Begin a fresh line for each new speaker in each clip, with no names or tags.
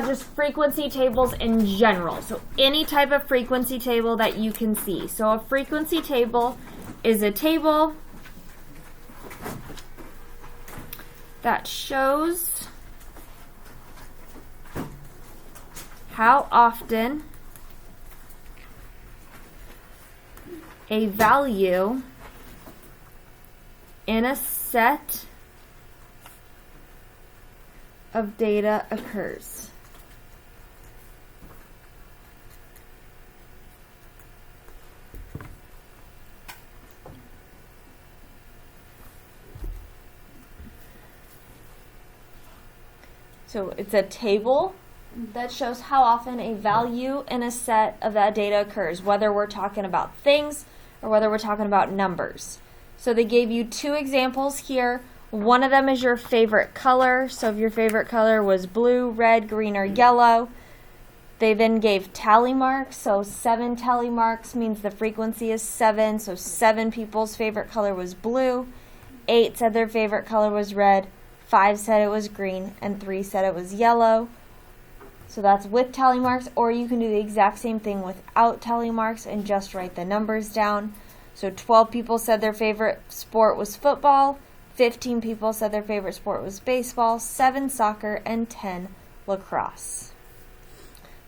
just frequency tables in general. So any type of frequency table that you can see. So a frequency table is a table that shows how often a value in a set of data occurs. So it's a table that shows how often a value in a set of that data occurs, whether we're talking about things or whether we're talking about numbers. So they gave you two examples here. One of them is your favorite color. So if your favorite color was blue, red, green, or yellow, they then gave tally marks. So 7 tally marks means the frequency is 7. So 7 people's favorite color was blue. 8 said their favorite color was red. 5 said it was green. And 3 said it was yellow. So that's with tally marks, or you can do the exact same thing without tally marks and just write the numbers down. So 12 people said their favorite sport was football. 15 people said their favorite sport was baseball, 7 soccer, and 10 lacrosse.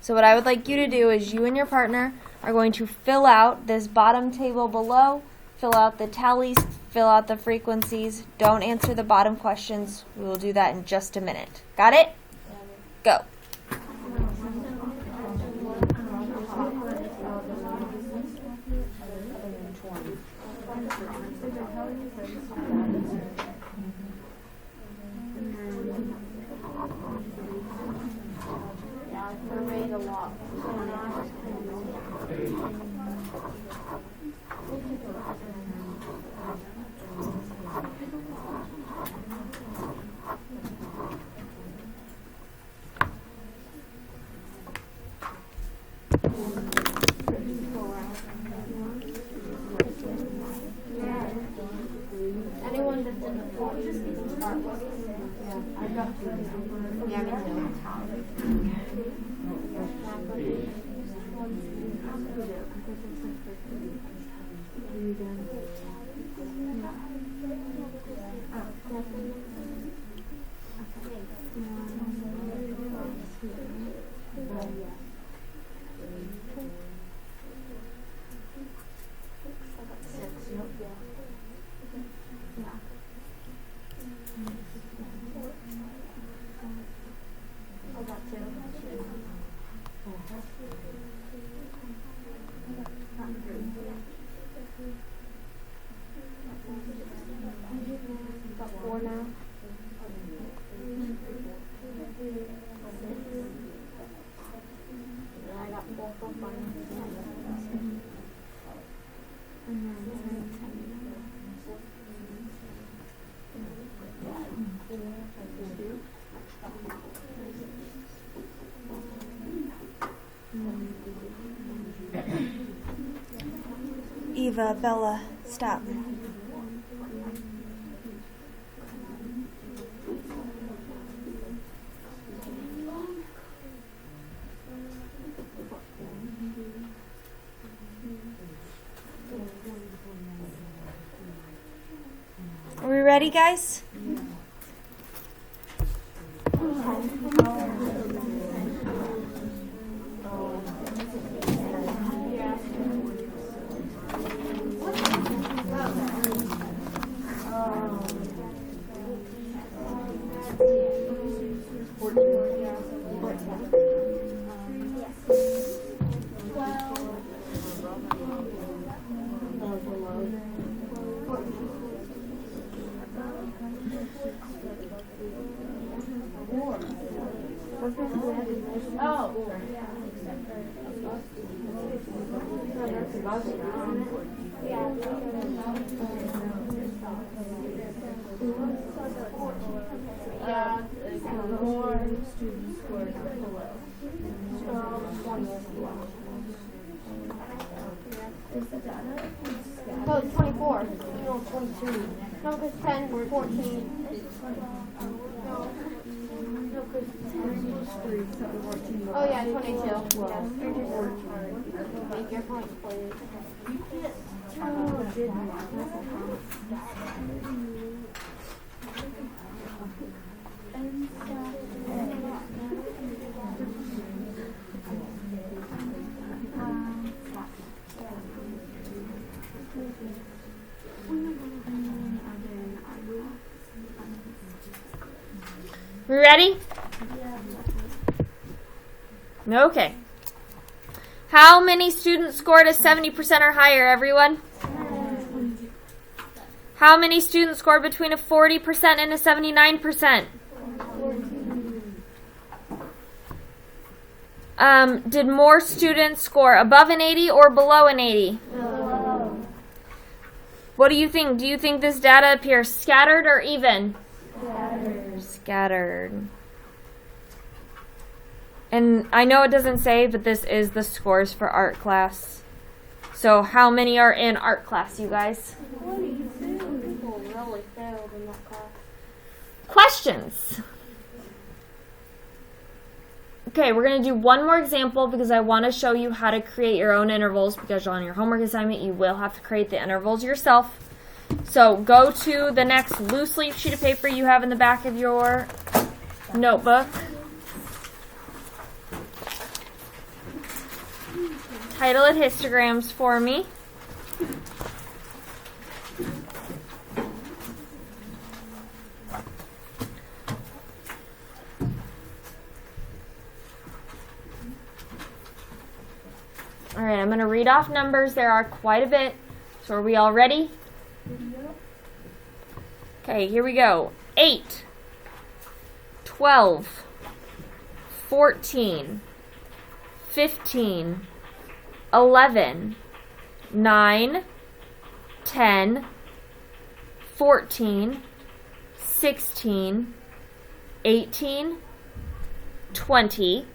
So what I would like you to do is you and your partner are going to fill out this bottom table below, fill out the tallies, fill out the frequencies. Don't answer the bottom questions. We will do that in just a minute. Got it? Go.
Anyone that's in the pool, just need to start with. Yeah, I got to. Yeah, me too. Got 4 now. I got 4 for fun.
Eva, Bella, stop. Are we ready, guys?
More students were below. Oh, it's 24. No, 22. No, it's 10, 14. No. Oh yeah, 22. Yes. Make your point, please.
We ready? Okay. How many students scored a 70% or higher, everyone? How many students scored between a 40% and a 79%? Did more students score above an 80 or below an 80?
Below.
What do you think? Do you think this data appears scattered or even? Scattered. And I know it doesn't say, but this is the scores for art class. So how many are in art class, you guys?
22 people really failed in that class.
Questions? Okay, we're going to do one more example because I want to show you how to create your own intervals, because on your homework assignment you will have to create the intervals yourself. So go to the next loose leaf sheet of paper you have in the back of your notebook. Title it Histograms for me. All right, I'm going to read off numbers. There are quite a bit. So are we all ready? Okay, here we go. 8, 12, 14, 15, 11, 9, 10, 14, 16, 18, 20,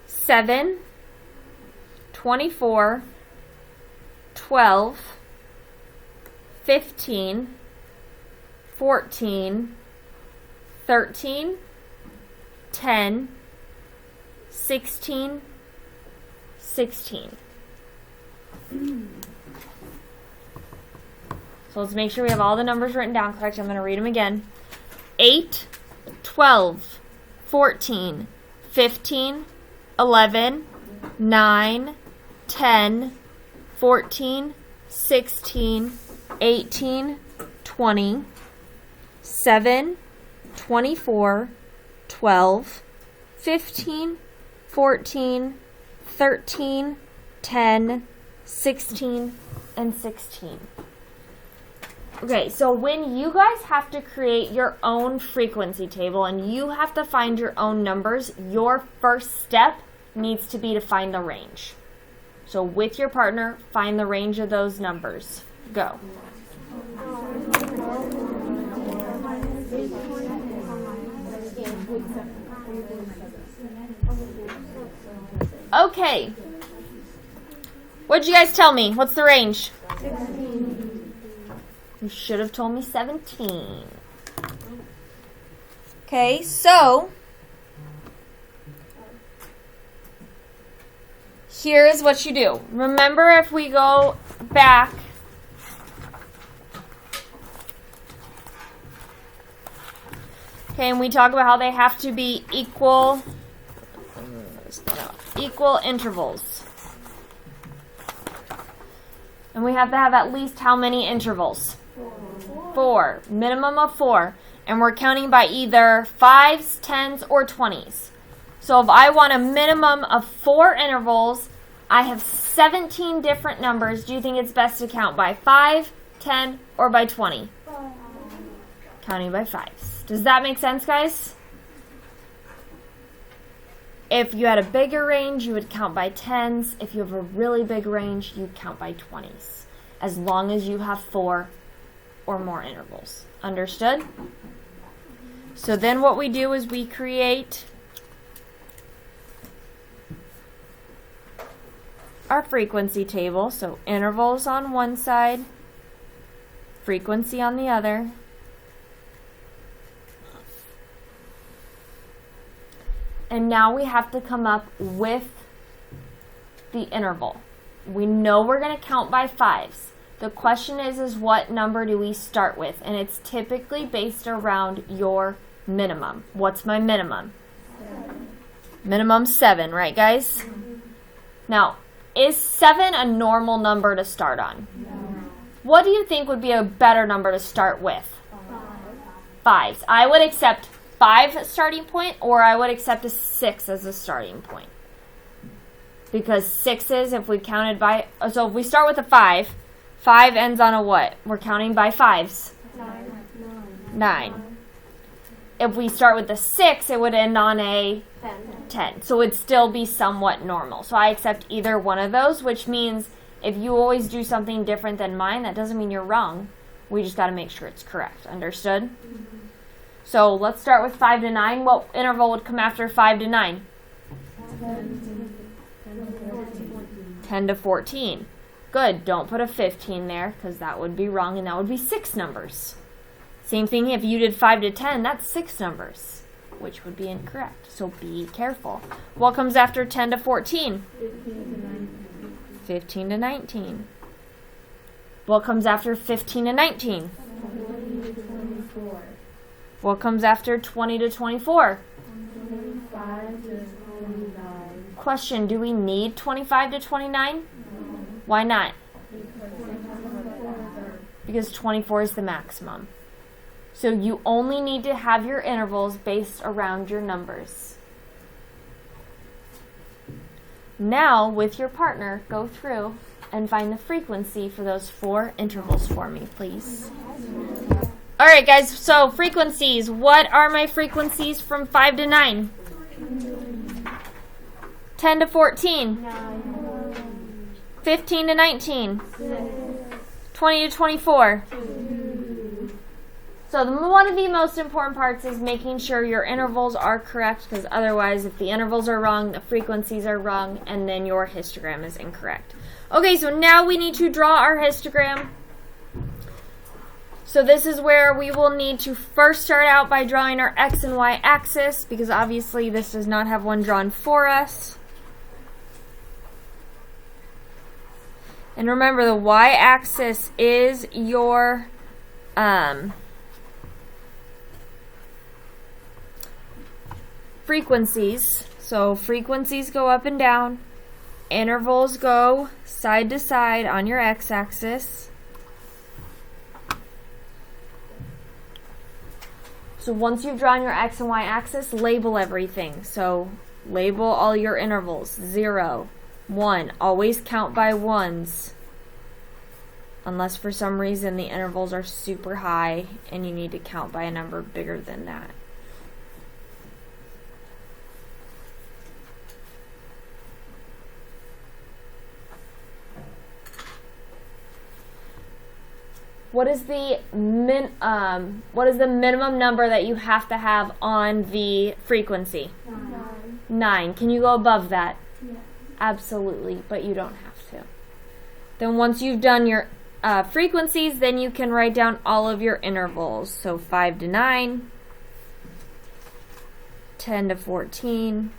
7, 24, 12, 15, 14, 13, 10, 16, 16. So let's make sure we have all the numbers written down correct. I'm going to read them again. 8, 12, 14, 15, 11, 9, 10, 14, 16, 18, 20, 7, 24, 12, 15, 14, 13, 10, 16, and 16. Okay, so when you guys have to create your own frequency table and you have to find your own numbers, your first step needs to be to find the range. So with your partner, find the range of those numbers. Go. Okay. What'd you guys tell me? What's the range?
16.
You should have told me 17. Okay, so here's what you do. Remember, if we go back, okay, and we talk about how they have to be equal intervals. And we have to have at least how many intervals? 4. Minimum of 4. And we're counting by either 5s, 10s, or 20s. So if I want a minimum of 4 intervals, I have 17 different numbers. Do you think it's best to count by 5, 10, or by 20? Counting by 5s. Does that make sense, guys? If you had a bigger range, you would count by 10s. If you have a really big range, you'd count by 20s. As long as you have 4 or more intervals. Understood? So then what we do is we create our frequency table. So intervals on one side, frequency on the other. And now we have to come up with the interval. We know we're going to count by fives. The question is what number do we start with? And it's typically based around your minimum. What's my minimum?
7.
Minimum 7, right, guys?
Mm-hmm.
Now, is 7 a normal number to start on?
No.
What do you think would be a better number to start with?
5.
5s. I would accept 5 as starting point, or I would accept a 6 as a starting point. Because 6s, if we counted by, so if we start with a 5, 5 ends on a what? We're counting by 5s. 9. If we start with a 6, it would end on a 10. So it would still be somewhat normal. So I accept either one of those, which means if you always do something different than mine, that doesn't mean you're wrong. We just got to make sure it's correct. Understood? Mm-hmm. So let's start with 5 to 9. What interval would come after 5 to 9? 10 to 14. Good. Don't put a 15 there because that would be wrong and that would be 6 numbers. Same thing if you did 5 to 10, that's 6 numbers, which would be incorrect. So be careful. What comes after 10 to 14? 15 to 19. What comes after 15 to 19?
20 to 24.
What comes after 20 to 24?
25 to 29.
Question, do we need 25 to 29?
No.
Why not?
Because
Because 24 is the maximum. So you only need to have your intervals based around your numbers. Now, with your partner, go through and find the frequency for those 4 intervals for me, please. All right, guys, so frequencies. What are my frequencies from 5 to 9? 10 to 14. 15 to 19. 20 to 24. So one of the most important parts is making sure your intervals are correct, because otherwise if the intervals are wrong, the frequencies are wrong, and then your histogram is incorrect. Okay, so now we need to draw our histogram. So this is where we will need to first start out by drawing our X and Y axis, because obviously this does not have one drawn for us. And remember, the Y axis is your frequencies. So frequencies go up and down. Intervals go side to side on your x-axis. So once you've drawn your x and y axis, label everything. So label all your intervals. 0, 1. Always count by ones. Unless for some reason the intervals are super high and you need to count by a number bigger than that. What is the minimum number that you have to have on the frequency? 9. Can you go above that?
Yeah.
Absolutely, but you don't have to. Then once you've done your frequencies, then you can write down all of your intervals. So 5 to 9, 10 to 14,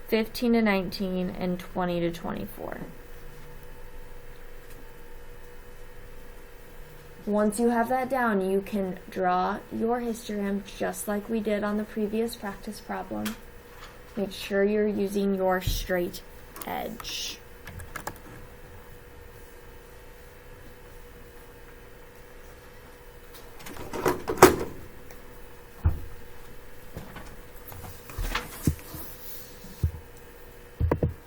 15 to 19, and 20 to 24. Once you have that down, you can draw your histogram just like we did on the previous practice problem. Make sure you're using your straight edge.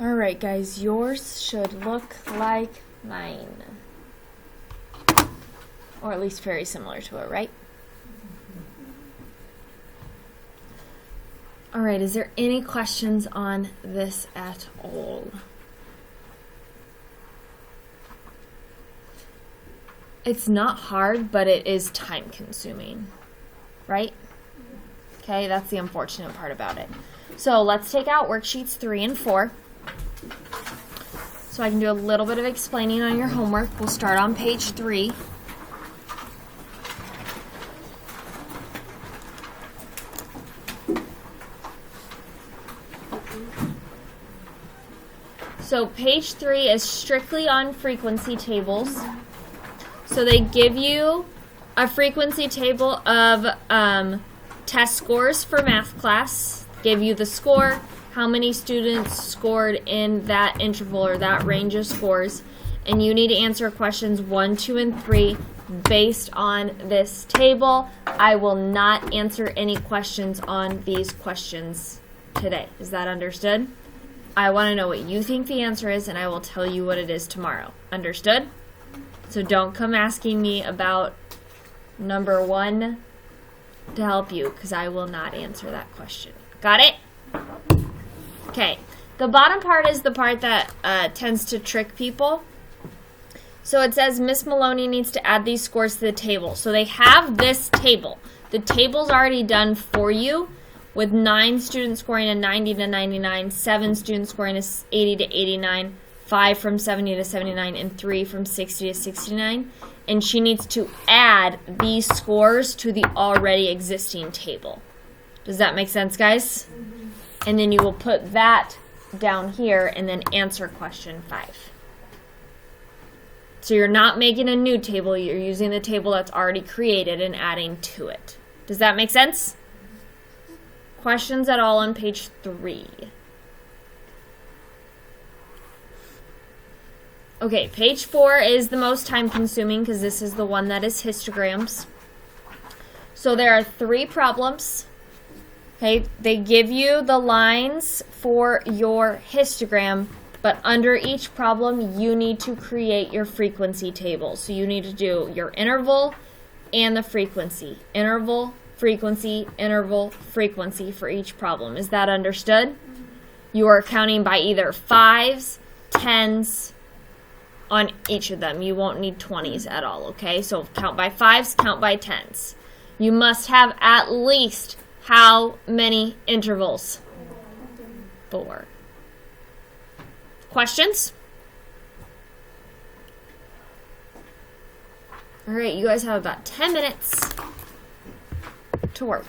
Alright guys, yours should look like mine. Or at least very similar to it, right? Alright, is there any questions on this at all? It's not hard, but it is time consuming, right? Okay, that's the unfortunate part about it. So let's take out worksheets 3 and 4. So I can do a little bit of explaining on your homework. We'll start on page 3. So page 3 is strictly on frequency tables. So they give you a frequency table of test scores for math class, give you the score, how many students scored in that interval or that range of scores, and you need to answer questions 1, 2, and 3 based on this table. I will not answer any questions on these questions today. Is that understood? I want to know what you think the answer is, and I will tell you what it is tomorrow. Understood? So don't come asking me about number 1 to help you, because I will not answer that question. Got it? Okay. The bottom part is the part that tends to trick people. So it says Miss Maloney needs to add these scores to the table. So they have this table. The table's already done for you, with 9 students scoring a 90 to 99, 7 students scoring a 80 to 89, 5 from 70 to 79, and 3 from 60 to 69. And she needs to add these scores to the already existing table. Does that make sense, guys? And then you will put that down here and then answer question 5. So you're not making a new table, you're using the table that's already created and adding to it. Does that make sense? Questions at all on page 3? Okay, page 4 is the most time consuming because this is the one that is histograms. So there are 3 problems. Okay, they give you the lines for your histogram, but under each problem you need to create your frequency table. So you need to do your interval and the frequency. Interval, frequency, interval, frequency for each problem. Is that understood? You are counting by either 5s, 10s, on each of them. You won't need 20s at all, okay? So count by 5s, count by 10s. You must have at least how many intervals? 4. Questions? All right, you guys have about 10 minutes to work.